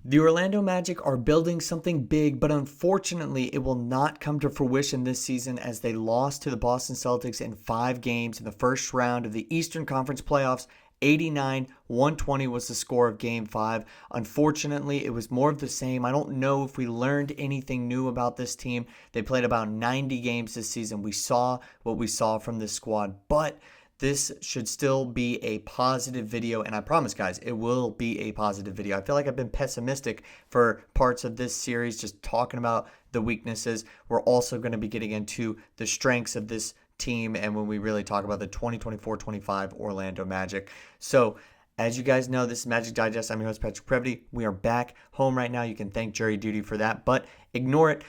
The Orlando Magic are building something big, but unfortunately, it will not come to fruition this season as they lost to the Boston Celtics in 5 games in the first round of the Eastern Conference playoffs. 89-120 was the score of Game 5. Unfortunately, it was more of the same. I don't know if we learned anything new about this team. They played about 90 games this season. We saw what we saw from this squad, but this should still be a positive video, and I promise, guys, it will be a positive video. I feel like I've been pessimistic for parts of this series, just talking about the weaknesses. We're also going to be getting into the strengths of this team, and when we really talk about the 2024-25 Orlando Magic. So, as you guys know, this is Magic Digest. I'm your host, Patrick Previty. We are back home right now. You can thank jury duty for that, but ignore it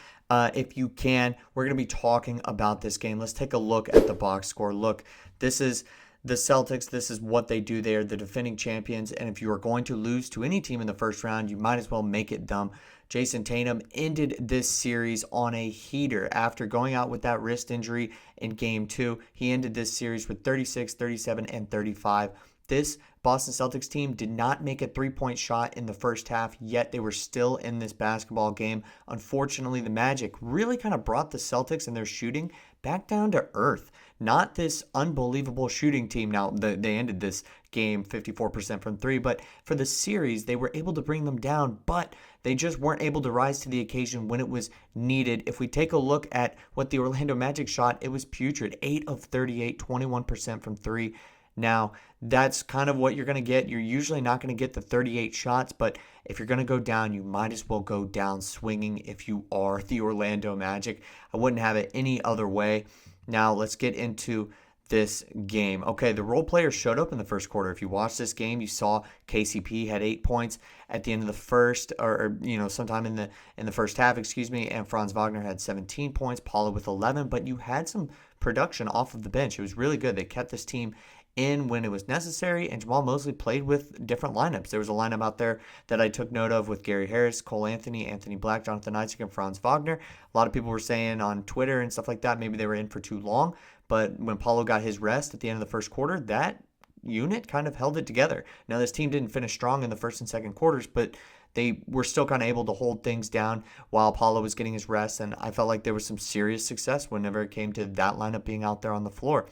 if you can. We're going to be talking about this game. Let's take a look at the box score. Look, this is the Celtics. This is what they do. They are the defending champions, and if you are going to lose to any team in the first round, you might as well make it dumb. Jason Tatum ended this series on a heater after going out with that wrist injury in Game 2. He ended this series with 36, 37, and 35. This Boston Celtics team did not make a three-point shot in the first half, yet they were still in this basketball game. Unfortunately, the Magic really kind of brought the Celtics and their shooting back down to earth. Not this unbelievable shooting team. Now, they ended this game 54% from three, but for the series, they were able to bring them down, but they just weren't able to rise to the occasion when it was needed. If we take a look at what the Orlando Magic shot, it was putrid. 8 of 38, 21% from three. Now, that's kind of what you're going to get. You're usually not going to get the 38 shots, but if you're going to go down, you might as well go down swinging if you are the Orlando Magic. I wouldn't have it any other way. Now, let's get into this game. Okay, the role players showed up in the first quarter. If you watched this game, you saw KCP had 8 points at the end of the first, or sometime in the first half, and Franz Wagner had 17 points, Paolo with 11, but you had some production off of the bench. It was really good. They kept this team in when it was necessary, and Jamahl Mosley played with different lineups. There was a lineup out there that I took note of with Gary Harris, Cole Anthony, Anthony Black, Jonathan Isaac, and Franz Wagner. A lot of people were saying on Twitter and stuff like that maybe they were in for too long, but when Paolo got his rest at the end of the first quarter, that unit kind of held it together. Now, this team didn't finish strong in the first and second quarters, but they were still kind of able to hold things down while Paolo was getting his rest, and I felt like there was some serious success whenever it came to that lineup being out there on the floor.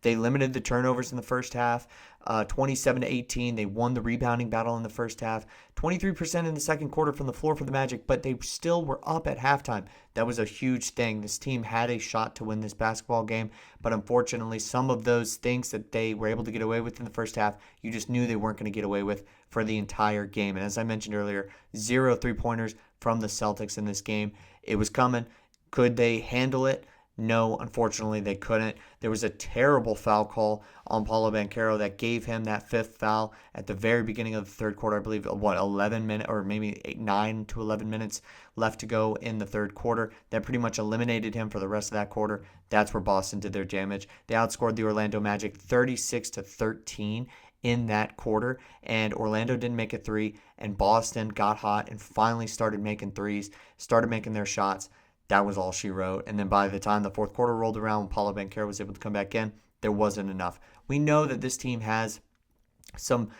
They limited the turnovers in the first half, 27-18. They won the rebounding battle in the first half, 23% in the second quarter from the floor for the Magic, but they still were up at halftime. That was a huge thing. This team had a shot to win this basketball game, but unfortunately, some of those things that they were able to get away with in the first half, you just knew they weren't going to get away with for the entire game. And as I mentioned earlier, 0 3-pointers from the Celtics in this game. It was coming. Could they handle it? No, unfortunately, they couldn't. There was a terrible foul call on Paolo Banchero that gave him that 5th foul at the very beginning of the third quarter. I believe, 11 minutes or maybe 9 to 11 minutes left to go in the third quarter. That pretty much eliminated him for the rest of that quarter. That's where Boston did their damage. They outscored the Orlando Magic 36-13 in that quarter, and Orlando didn't make a three, and Boston got hot and finally started making threes, started making their shots. That was all she wrote. And then by the time the fourth quarter rolled around, when Paolo Banchero was able to come back in, there wasn't enough. We know that this team has some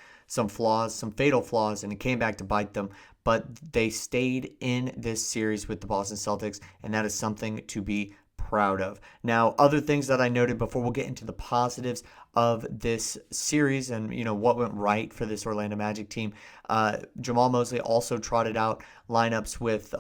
flaws, some fatal flaws, and it came back to bite them. But they stayed in this series with the Boston Celtics, and that is something to be proud of. Now, other things that I noted before we'll get into the positives of this series and what went right for this Orlando Magic team. Jamahl Mosley also trotted out lineups with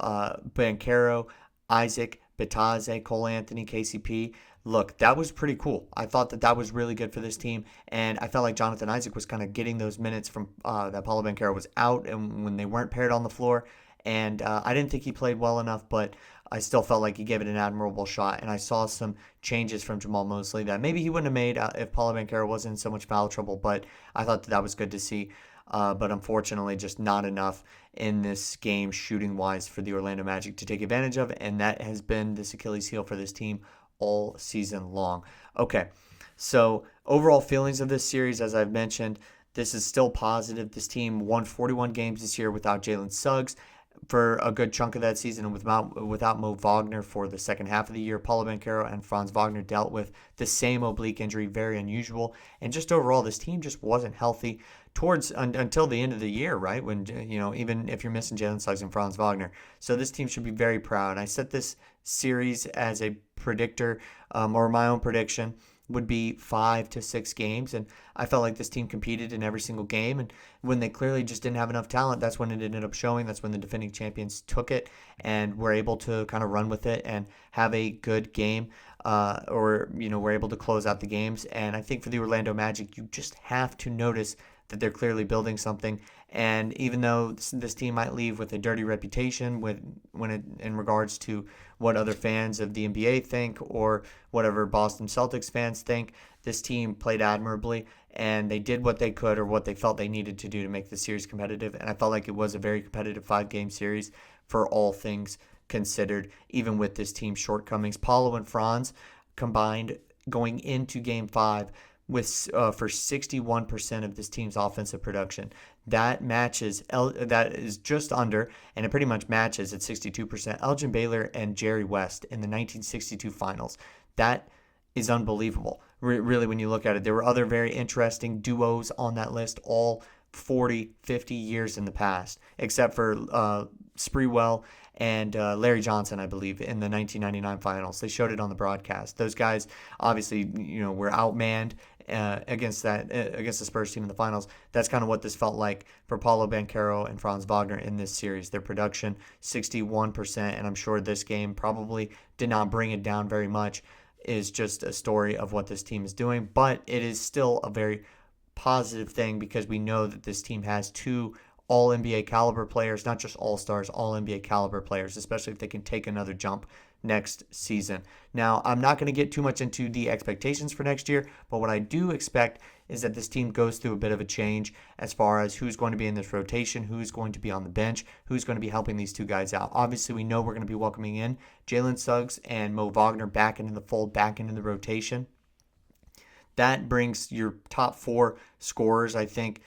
Banchero, Isaac, Bataze, Cole Anthony, KCP. Look, that was pretty cool. I thought that was really good for this team, and I felt like Jonathan Isaac was kind of getting those minutes from that Paolo Banchero was out and when they weren't paired on the floor, and I didn't think he played well enough, but I still felt like he gave it an admirable shot, and I saw some changes from Jamahl Mosley that maybe he wouldn't have made if Paolo Banchero wasn't in so much foul trouble, but I thought that was good to see. But unfortunately, just not enough in this game shooting-wise for the Orlando Magic to take advantage of, and that has been this Achilles heel for this team all season long. Okay, so overall feelings of this series, as I've mentioned, this is still positive. This team won 41 games this year without Jalen Suggs. for a good chunk of that season, and without Mo Wagner for the second half of the year. Paolo Banchero and Franz Wagner dealt with the same oblique injury, very unusual. And just overall, this team just wasn't healthy until the end of the year, right? When, even if you're missing Jalen Suggs and Franz Wagner. So this team should be very proud. I set this series as a predictor, or my own prediction would be 5 to 6 games. And I felt like this team competed in every single game. And when they clearly just didn't have enough talent, that's when it ended up showing. That's when the defending champions took it and were able to kind of run with it and have a good game, or were able to close out the games. And I think for the Orlando Magic, you just have to notice that they're clearly building something. And even though this team might leave with a dirty reputation in regards to what other fans of the NBA think or whatever Boston Celtics fans think, this team played admirably and they did what they could or what they felt they needed to do to make the series competitive. And I felt like it was a very competitive 5-game series for all things considered, even with this team's shortcomings. Paolo and Franz combined going into Game 5 with for 61% of this team's offensive production. That is just under, and it pretty much matches at 62%, Elgin Baylor and Jerry West in the 1962 finals. That is unbelievable, really, when you look at it. There were other very interesting duos on that list, all 40, 50 years in the past, except for Sprewell and Larry Johnson, I believe, in the 1999 finals. They showed it on the broadcast. Those guys obviously, were outmanned against the Spurs team in the finals. That's kind of what this felt like for Paolo Banchero and Franz Wagner in this series. Their production, 61%, and I'm sure this game probably did not bring it down very much, is just a story of what this team is doing. But it is still a very positive thing because we know that this team has 2 all-NBA caliber players, not just all-stars, all-NBA caliber players, especially if they can take another jump next season. Now, I'm not going to get too much into the expectations for next year, but what I do expect is that this team goes through a bit of a change as far as who's going to be in this rotation, who's going to be on the bench, who's going to be helping these 2 guys out. Obviously, we know we're going to be welcoming in Jalen Suggs and Mo Wagner back into the fold, back into the rotation. That brings your top 4 scorers, I think,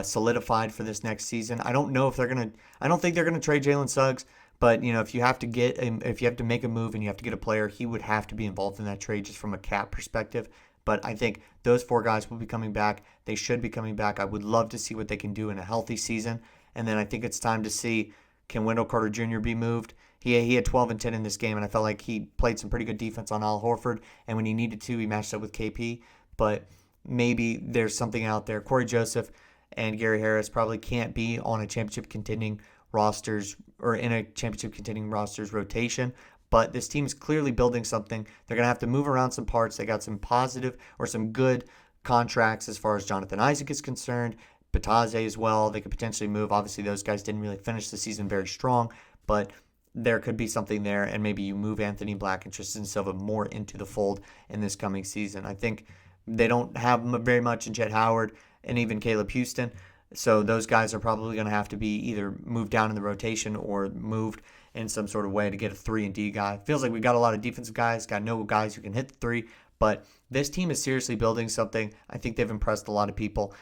solidified for this next season. I don't think they're gonna trade Jalen Suggs, but if you have to make a move and you have to get a player, he would have to be involved in that trade just from a cap perspective. But I think those 4 guys will be coming back. They should be coming back. I would love to see what they can do in a healthy season. And then I think it's time to see, can Wendell Carter Jr. be moved? He had 12 and 10 in this game, and I felt like he played some pretty good defense on Al Horford. And when he needed to, he matched up with KP. But maybe there's something out there. Corey Joseph and Gary Harris probably can't be on a championship contending rosters or in a championship contending rosters rotation, but this team is clearly building something. They're going to have to move around some parts. They got some positive or some good contracts as far as Jonathan Isaac is concerned, Bataze as well. They could potentially move. Obviously, those guys didn't really finish the season very strong, but there could be something there, and maybe you move Anthony Black and Tristan Silva more into the fold in this coming season. I think they don't have very much in Jet Howard and even Caleb Houston. So those guys are probably going to have to be either moved down in the rotation or moved in some sort of way to get a 3-and-D guy. Feels like we got a lot of defensive guys, got no guys who can hit the 3, but this team is seriously building something. I think they've impressed a lot of people.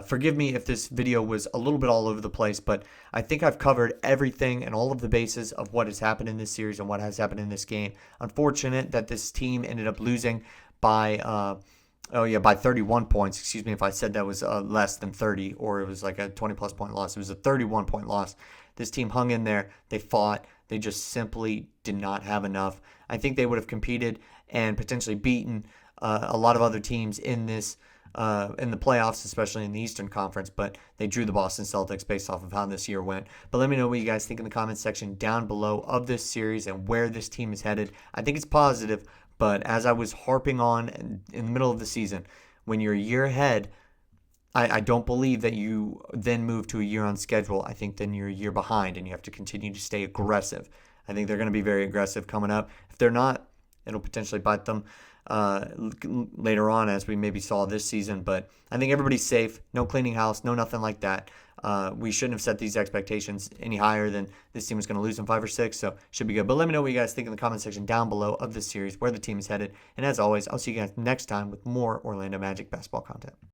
Forgive me if this video was a little bit all over the place, but I think I've covered everything and all of the bases of what has happened in this series and what has happened in this game. Unfortunate that this team ended up losing by 31 points. Excuse me if I said that was less than 30 or it was like a 20-plus point loss. It was a 31-point loss. This team hung in there. They fought. They just simply did not have enough. I think they would have competed and potentially beaten a lot of other teams in this in the playoffs, especially in the Eastern Conference, but they drew the Boston Celtics based off of how this year went. But let me know what you guys think in the comments section down below of this series and where this team is headed. I think it's positive, but as I was harping on in the middle of the season, when you're a year ahead, I don't believe that you then move to a year on schedule. I think then you're a year behind and you have to continue to stay aggressive. I think they're going to be very aggressive coming up. If they're not, it'll potentially bite them later on, as we maybe saw this season. But I think everybody's safe. No cleaning house, no nothing like that. We shouldn't have set these expectations any higher than this team was going to lose in 5 or 6, so should be good. But let me know what you guys think in the comment section down below of this series, where the team is headed. And as always, I'll see you guys next time with more Orlando Magic basketball content.